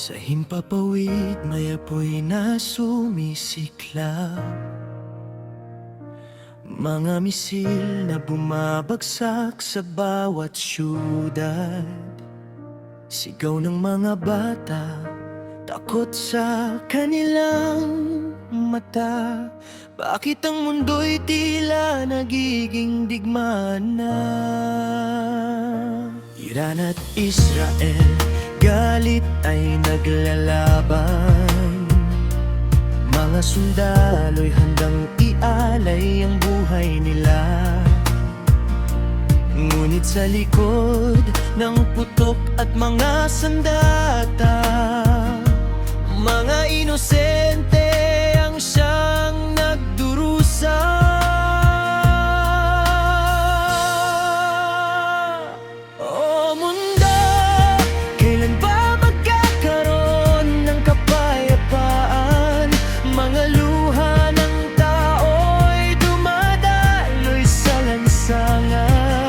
Sa himpapawid may apoy na sumisiklab, mga misil na bumabagsak sa bawat syudad. Sigaw ng mga bata, takot sa kanilang mata. Bakit ang mundo'y tila nagiging digmaan na? Iran at Israel, galit ay naglalaban. Mga sundalo'y handang ialay ang buhay nila. Ngunit sa likod ng putok at mga sandata, mga inosente ang siyang nagdurusa. O mundo, kailan ba magkakaroon ng kapayapaan? Mga luha ng tao'y dumadaloy sa lansangan.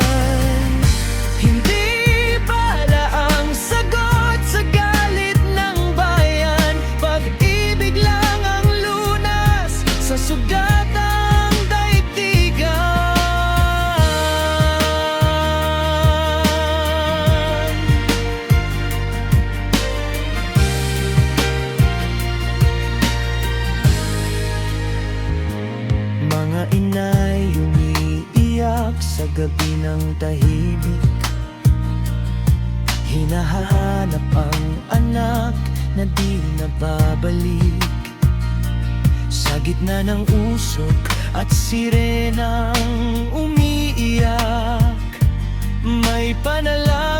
Hindi pala ang sagot sa galit ng bayan, pag-ibig lang ang lunas sa sugatang daigdigan. Mga inay umiiyak sa gabi ng tahimik, hinahanap ang anak na di nababalik. Sa gitna ng usok at sirenang umiiyak, may panalangin